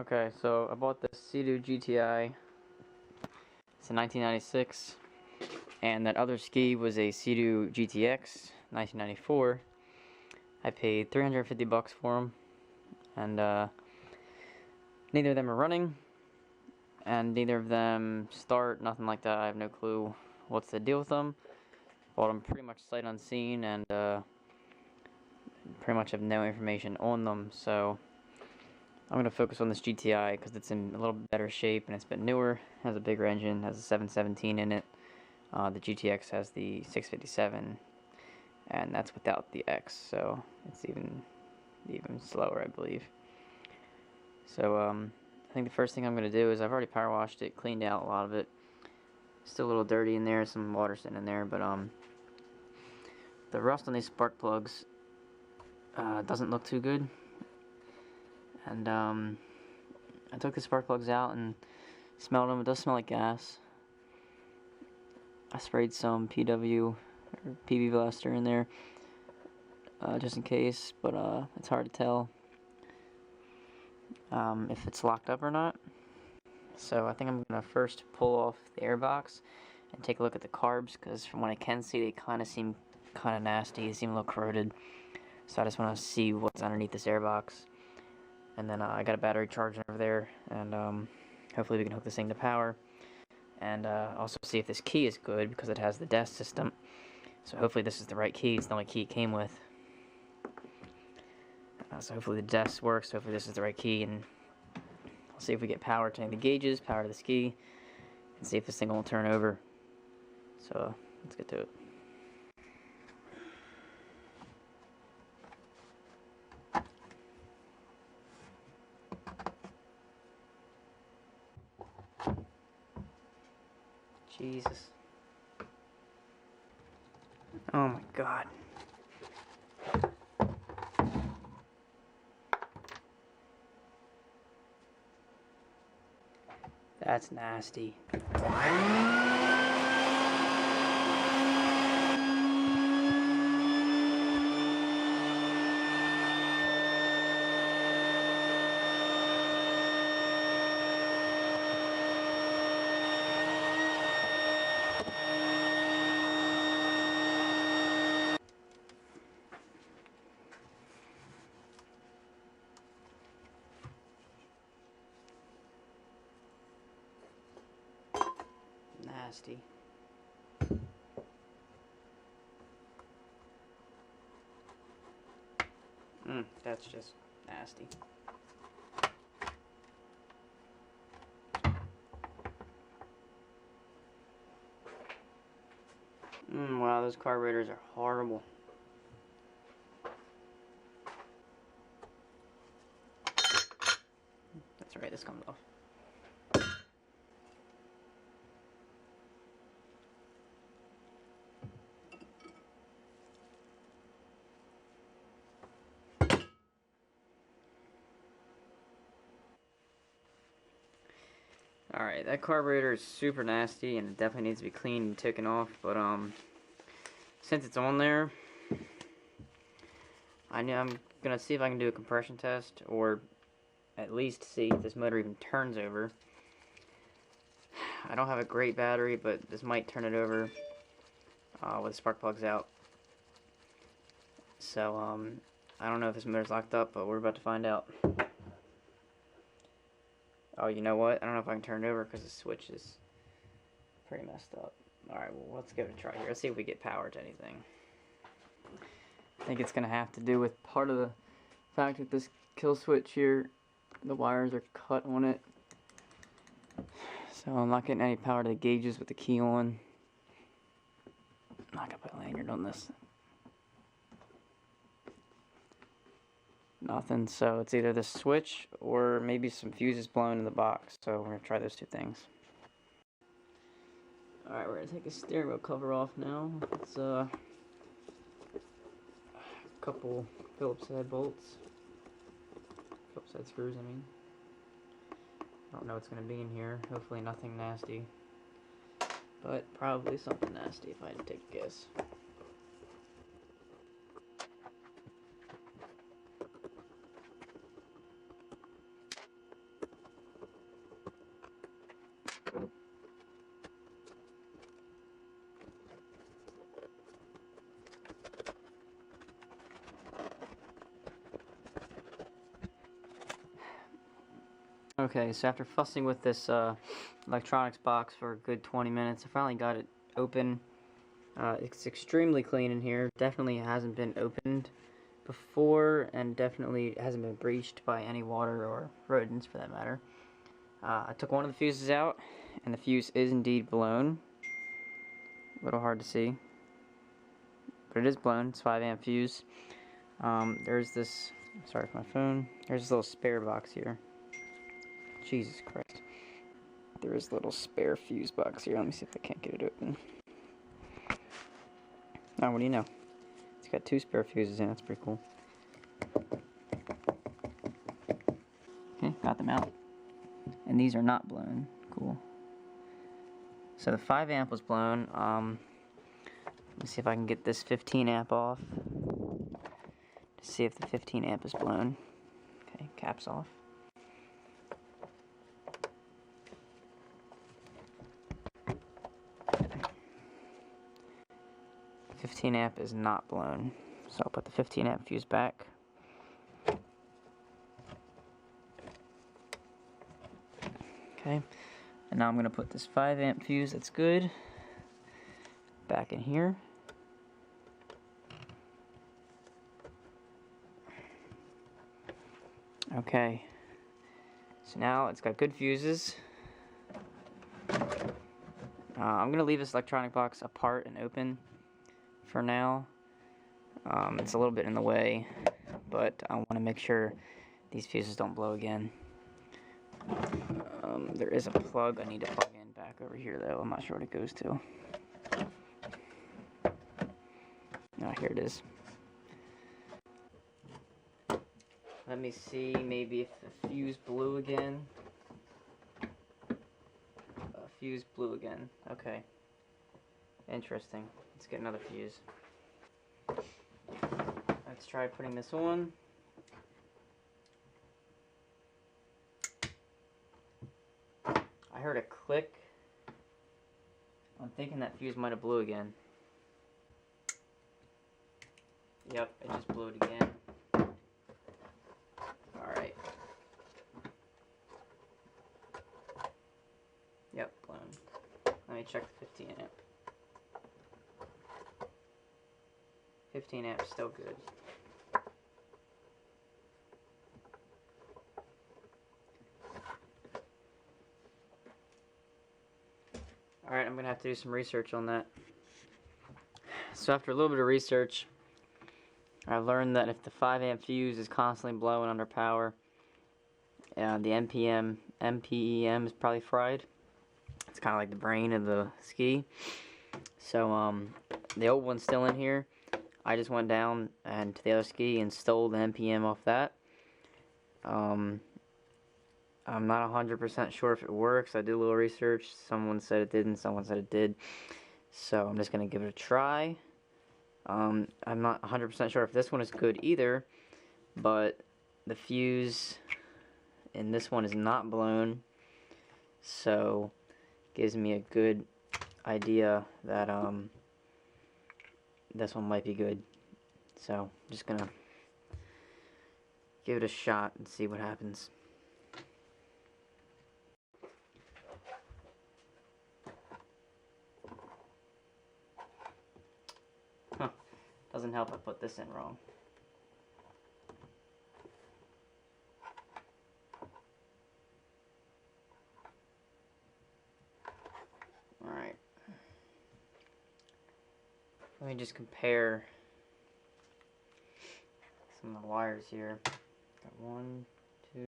Okay, so I bought this Seadoo Gti. It's a 1996, and that other ski was a Seadoo Gtx, 1994. I paid 350 bucks for them, and neither of them are running, and neither of them start, nothing like that. I have no clue what's the deal with them. Bought them pretty much sight unseen, and pretty much have no information on them, so I'm going to focus on this GTI because it's in a little better shape and it's been newer, has a bigger engine, has a 717 in it. The GTX has the 657, and that's without the X, so it's even slower, I believe. So I think the first thing I'm going to do is I've already power washed it, cleaned out a lot of it. Still a little dirty in there, some water sitting in there, but the rust on these spark plugs doesn't look too good. And I took the spark plugs out and smelled them. It does smell like gas. I sprayed some PW or PB Blaster in there just in case, but it's hard to tell if it's locked up or not. So I think I'm gonna first pull off the air box and take a look at the carbs, because from what I can see, they kind of seem kind of nasty. They seem a little corroded. So I just want to see what's underneath this air box. And then I got a battery charging over there, and hopefully we can hook this thing to power. And also see if this key is good, because it has the DES system. So hopefully this is the right key. It's the only key it came with. So hopefully the DES works. Hopefully this is the right key, and we'll see if we get power to any of the gauges, power to the ski, and see if this thing won't turn over. So let's get to it. Jesus. Oh my God. That's nasty. Nasty. That's just nasty. Wow, those carburetors are horrible. That's right, this comes off. Alright, that carburetor is super nasty and it definitely needs to be cleaned and taken off, but since it's on there, I'm gonna see if I can do a compression test, or at least see if this motor even turns over. I don't have a great battery, but this might turn it over with the spark plugs out. So I don't know if this motor's locked up, but we're about to find out. Oh, you know what? I don't know if I can turn it over because the switch is pretty messed up. Alright, well, let's give it a try here. Let's see if we get power to anything. I think it's going to have to do with part of the fact that this kill switch here, the wires are cut on it. So I'm not getting any power to the gauges with the key on. I'm not going to put a lanyard on this. Nothing, so it's either the switch or maybe some fuses blown in the box. So we're going to try those two things. Alright, we're going to take the steering wheel cover off now. It's a couple Phillips head bolts. Phillips head screws, I mean. I don't know what's going to be in here. Hopefully nothing nasty. But probably something nasty if I had to take a guess. Okay, so after fussing with this electronics box for a good 20 minutes, I finally got it open. It's extremely clean in here. Definitely hasn't been opened before, and definitely hasn't been breached by any water or rodents for that matter. I took one of the fuses out, and the fuse is indeed blown. A little hard to see, but it is blown. It's 5 amp fuse. There's this, sorry for my phone, there's this little spare box here. Jesus Christ. There is a little spare fuse box here. Let me see if I can't get it open. Oh, what do you know? It's got 2 spare fuses in it. That's pretty cool. Okay, got them out. And these are not blown. Cool. So the 5 amp was blown. Let me see if I can get this 15 amp off. To see if the 15 amp is blown. Okay, caps off. 15 amp is not blown, so I'll put the 15 amp fuse back. Okay, and now I'm going to put this 5 amp fuse that's good back in here. Okay, so now it's got good fuses. I'm going to leave this electronic box apart and open for now. It's a little bit in the way, but I want to make sure these fuses don't blow again. There is a plug I need to plug in back over here though. I'm not sure what it goes to. Ah, here it is. Let me see maybe if the fuse blew again. Fuse blew again. Okay. Interesting. Let's get another fuse. Let's try putting this on. I heard a click. I'm thinking that fuse might have blew again. Yep, it just blew it again. Alright. Yep, blown. Let me check the 15 amp. 15 amp still good. Alright, I'm going to have to do some research on that. So after a little bit of research, I learned that if the 5 amp fuse is constantly blowing under power, the MPEM is probably fried. It's kind of like the brain of the ski. So the old one's still in here. I just went down and to the other ski and stole the MPEM off that. I'm not 100% sure if it works. I did a little research. Someone said it didn't, someone said it did. So I'm just going to give it a try. I'm not 100% sure if this one is good either, but the fuse in this one is not blown. So gives me a good idea that this one might be good. So I'm just going to give it a shot and see what happens. Doesn't help I put this in wrong. Alright. Let me just compare some of the wires here. Got 1, 2.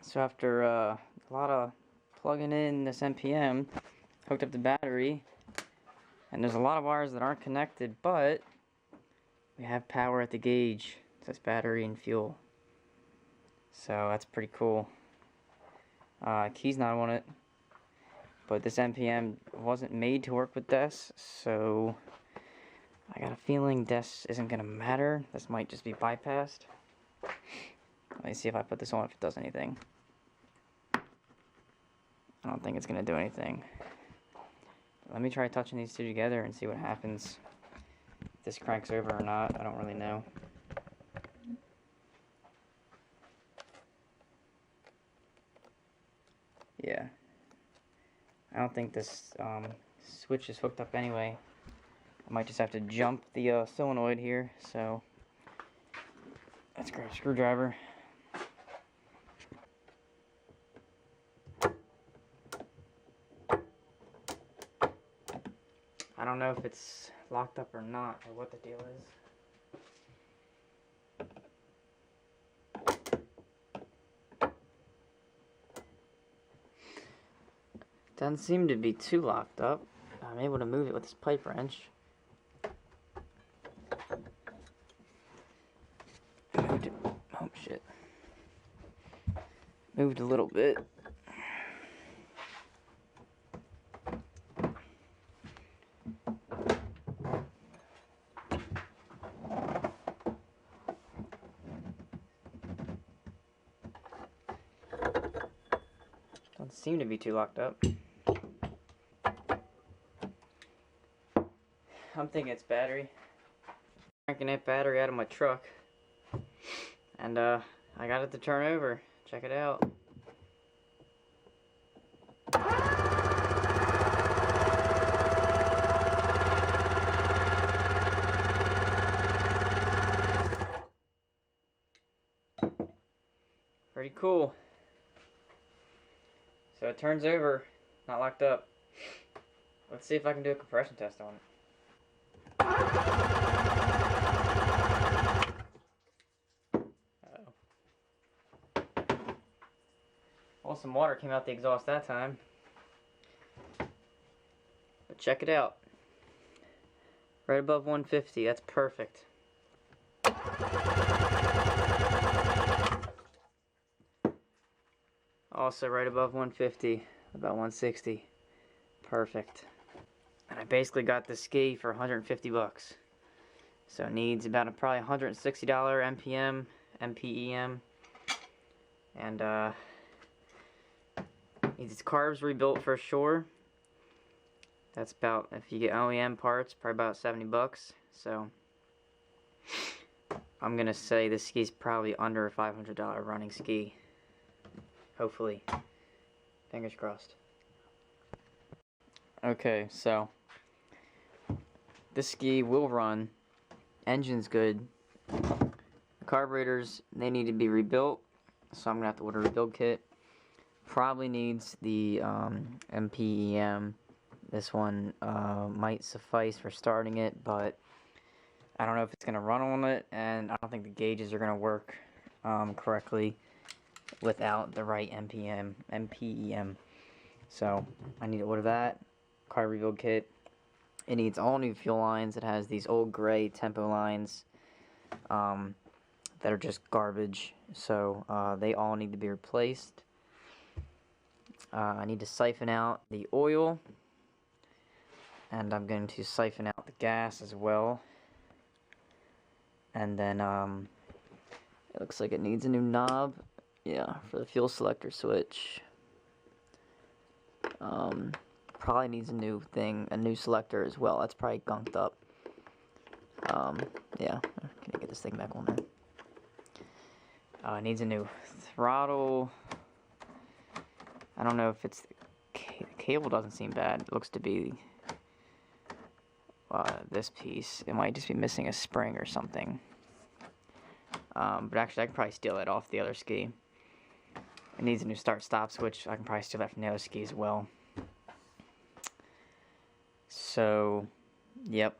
So after a lot of plugging in this MPEM, hooked up the battery, and there's a lot of wires that aren't connected, but we have power at the gauge. It says battery and fuel. So that's pretty cool. Key's not on it, but this MPM wasn't made to work with DES, so I got a feeling DES isn't gonna matter. This might just be bypassed. Let me see if I put this on if it does anything. I don't think it's gonna do anything. Let me try touching these two together and see what happens. If this cranks over or not, I don't really know. Yeah. I don't think this switch is hooked up anyway. I might just have to jump the solenoid here, so let's grab a screwdriver. I don't know if it's locked up or not, or what the deal is. Doesn't seem to be too locked up. I'm able to move it with this pipe wrench. Moved it. Oh shit. Moved a little bit. Doesn't seem to be too locked up. I'm thinking it's battery. Cranking that battery out of my truck. And I got it to turn over. Check it out. Pretty cool. So it turns over, not locked up. Let's see if I can do a compression test on it. Uh-oh. Well, some water came out the exhaust that time. But check it out. Right above 150, that's perfect. Also right above 150, about 160. Perfect. And I basically got the ski for 150 bucks. So it needs about probably $160 MPM, MPEM. And needs its carbs rebuilt for sure. That's about, if you get OEM parts, probably about 70 bucks. So I'm gonna say this ski's probably under a $500 running ski. Hopefully. Fingers crossed. Okay, so this ski will run. Engine's good. The carburetors, they need to be rebuilt, so I'm gonna have to order a rebuild kit. Probably needs the MPEM. This one might suffice for starting it, but I don't know if it's gonna run on it, and I don't think the gauges are gonna work correctly without the right MPEM. So I need to order that car rebuild kit. It needs all new fuel lines. It has these old gray tempo lines that are just garbage, so they all need to be replaced. I need to siphon out the oil, and I'm going to siphon out the gas as well. And then it looks like it needs a new knob, yeah, for the fuel selector switch. Probably needs a new selector as well. That's probably gunked up. Yeah, can I get this thing back on there? It needs a new throttle. I don't know if it's the cable doesn't seem bad. It looks to be this piece. It might just be missing a spring or something. But actually, I can probably steal it off the other ski. It needs a new start-stop switch. I can probably steal that from the other ski as well. So, yep.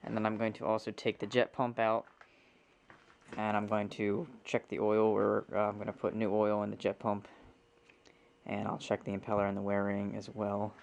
And then I'm going to also take the jet pump out, and I'm going to check the oil, or I'm going to put new oil in the jet pump, and I'll check the impeller and the wear ring as well.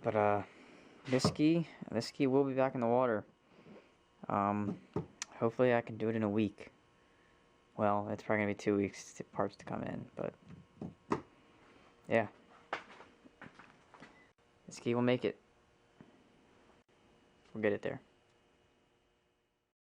But this ski will be back in the water. hopefully I can do it in a week. Well, it's probably going to be 2 weeks to parts to come in, but yeah. This key will make it. We'll get it there.